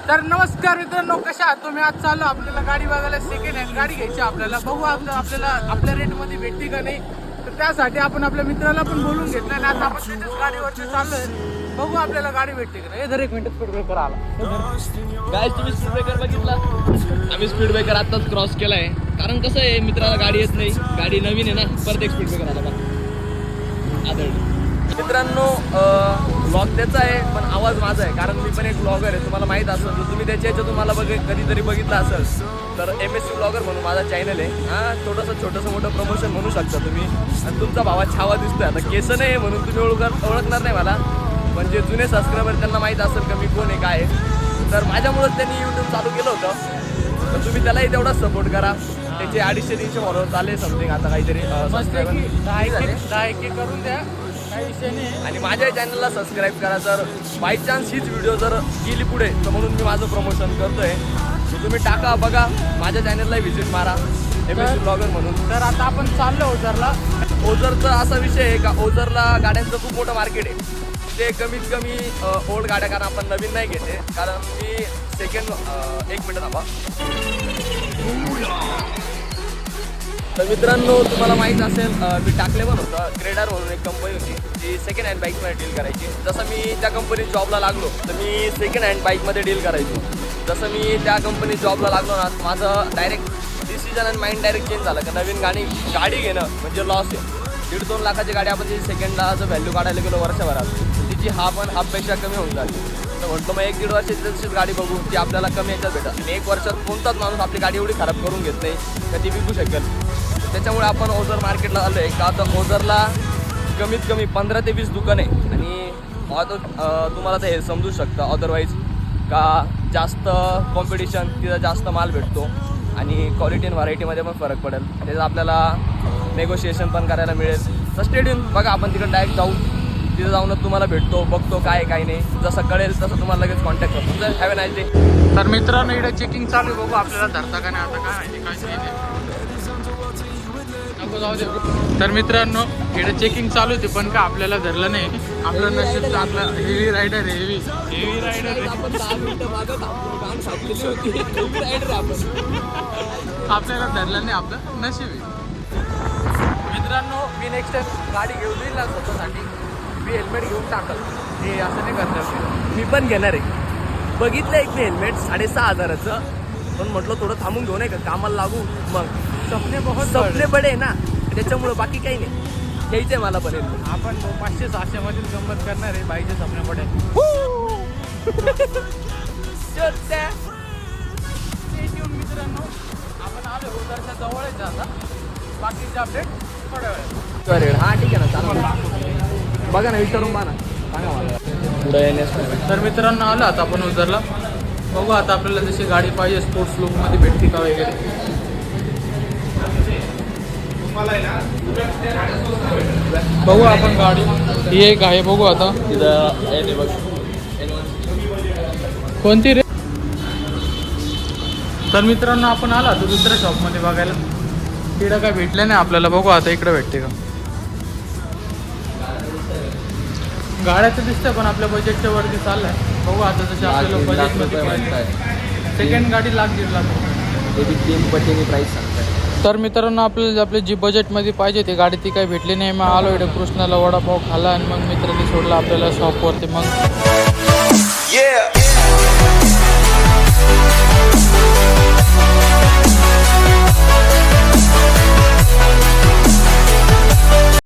तर नमस्कार मित्रांनो, कशा आहात तुम्ही? आज चाललो आपल्याला गाडी बघायला, सेकंड हँड गाडी घ्यायची आपल्याला. बघू आपल्याला आपल्या रेटमध्ये भेटते का नाही. तर त्यासाठी आपण आपल्या मित्राला पण बोलून घेतलं आणि आता आपण त्याच्याच गाडीवरती चाललोय. बघू आपल्याला गाडी भेटते का नाही. एक मिनिट स्पीड ब्रेकर आला. काय तुम्ही स्पीड ब्रेकर बघितला? आम्ही स्पीड ब्रेकर आताच क्रॉस केलाय. कारण कसं आहे, मित्राला गाडी येत नाही, गाडी नवीन आहे ना, परत एक स्पीड ब्रेकर आला बघा आदळली. मित्रांनो, ब्लॉग त्याचा आहे पण आवाज माझा आहे, कारण मी पण एक ब्लॉगर आहे. तुम्हाला माहीत असेल, जर तुम्ही त्याच्या याच्यात तुम्हाला कधीतरी बघितलं असेल तर MSC ब्लॉगर म्हणून माझा चॅनल आहे. हां, छोटंसं मोठं प्रमोशन म्हणू शकता तुम्ही. आणि तुमचा भावा छावा दिसतोय. आता केस नाही म्हणून तुम्ही ओळखणार नाही मला, पण जे जुने सबस्क्रायबर त्यांना माहीत असेल का मी कोण आहे काय आहे. तर माझ्यामुळंच त्यांनी यूट्यूब चालू केलं होतं, तर तुम्ही त्यालाही तेवढाच सपोर्ट करा. त्याचे 250-300 फॉलोअर्स आले समथिंग आता काहीतरी सबस्क्रायबर 10 करून द्या, काही विषय नाही. आणि माझ्या चॅनलला सबस्क्राईब करा. जर बाय चान्स हीच व्हिडिओ जर गेली पुढे तर म्हणून मी माझं प्रमोशन करतोय. तुम्ही टाका, बघा, माझ्या चॅनलला व्हिजिट मारा MSC ब्लॉगर म्हणून. तर आता आपण चाललो ओझरला. ओझरचा असा विषय आहे का, ओझरला गाड्यांचं खूप मोठं मार्केट आहे. ते कमीत कमी ओल्ड गाड्या, कारण आपण नवीन नाही घेते. कारण मी सेकंड एक मिनिट थांबा. तर मित्रांनो, तुम्हाला माहीत असेल, मी टाकले पण होतं. ग्रेडर म्हणून एक कंपनी होती, ती सेकंड हँड बाईकमध्ये डील करायची. जसं मी त्या कंपनीत जॉबला लागलो तर मी सेकंड हँड बाईकमध्ये डील करायचो. जसं मी त्या कंपनीत जॉबला लागलो ना, माझं डायरेक्ट डिसिजन आणि माइंड डायरेक्ट चेंज झालं. का नवीन गाडी घेणं म्हणजे लॉस आहे. 1.5-2 लाखाची गाडी आपण जी सेकंडला जर व्हॅल्यू काढायला गेलो वर्षभरात, तिची हाफपेक्षा कमी होऊन जाते. तर म्हटलं मग 1-1.5 वर्षाची तशीच गाडी बघू, ती आपल्याला कमी याच्यात भेटत. आणि 1 वर्षात कोणताच माणूस आपली गाडी एवढी खराब करून घेत नाही का ती विकू शकेल. त्याच्यामुळे आपण ओझर मार्केटला आलो आहे. का तर ओझरला कमीत कमी 15 ते 20 दुकान आहे. आणि तुम्हाला तर हे समजू शकतं अदरवाईज का जास्त कॉम्पिटिशन, तिथं जास्त माल भेटतो आणि क्वालिटी आणि व्हरायटीमध्ये पण फरक पडेल. त्याचं आपल्याला नेगोशिएशन पण करायला मिळेल. तर स्टेडियम बघा, आपण तिकडे डायरेक्ट जाऊ. तिथं जाऊनच तुम्हाला भेटतो, बघतो काय काय नाही. जसं कळेल तसं तुम्हाला लगेच कॉन्टॅक्ट करतो. तुमचं हॅव अ नाईस डे. तर मित्रांनो, इकडे चेकिंग चालू आहे. बघू आपल्याला धरता का नाही. आता काय माहिती काय नाही. जाऊ दे. तर मित्रांनो, इकडे चेकिंग चालू होती पण का आपल्याला धरलं नाही. आपलं नशीब आपला हेवी रायडर आहे. हेवी रायडर आहे. आपण 10 मिनिटं मागं काम सापलेली होती. हेवी रायडर आपण. आपल्याला धरलं नाही, आपलं नशीब आहे. मित्रांनो, मी नेक्स्ट टाइम गाडी घेऊन येईल ना स्वतःसाठी, मी हेल्मेट घेऊन टाकल. हे असं नाही करणार. मी पण घेणार आहे. बघितलं एक मी हेल्मेट 6,500चं, पण म्हटलं थोडं थांबून घेऊ, नाही का, कामाला लागू. मग सपने बडे ना, त्याच्यामुळं बाकी काही नाही. घ्यायचं आहे मला पण हेल्मेट. आपण 500-600 मधील गंमत करणार आहे. बाईचे सपने पडे. मित्रांनो, आपण आलो ओझरच्या जवळच आता. बाकीचे अपडेट थोड्या वेळात. करेल. हां, ठीक आहे ना, चालेल. बघा ना, विचारून बघा ना, सांगा मला पुढे येण्यास. तर मित्रांनो, आलो आता आपण ओझरला. बघू आता आपल्याला जशी गाडी पाहिजे स्पोर्ट्स लुकमध्ये भेटते का वगैरे. बघू आपण गाडी ही एक आहे. बघू आता तिथं बघ कोणती रे. तर मित्रांनो, आपण आला तर दुसऱ्या शॉपमध्ये बघायला. तिकडं काय भेटलं नाही आपल्याला. बघू आता इकडे भेटते का. गाड्याचं दिसतंय पण आपल्या बजेटच्या वरती चाललंय. बघू आता जसे आपल्याला बजेटमध्ये सेकंड गाडी 1,00,000-1.5 लाख ते 3 पटीने प्राईस सांगतात. तर मित्रांनो, आपली जी बजेटमध्ये पाहिजे ती गाडी ती काही भेटली नाही. मग आलो इकडे कृष्णाला वडापाव खाला आणि मग मित्रांनी सोडला आपल्याला शॉपवरती. मग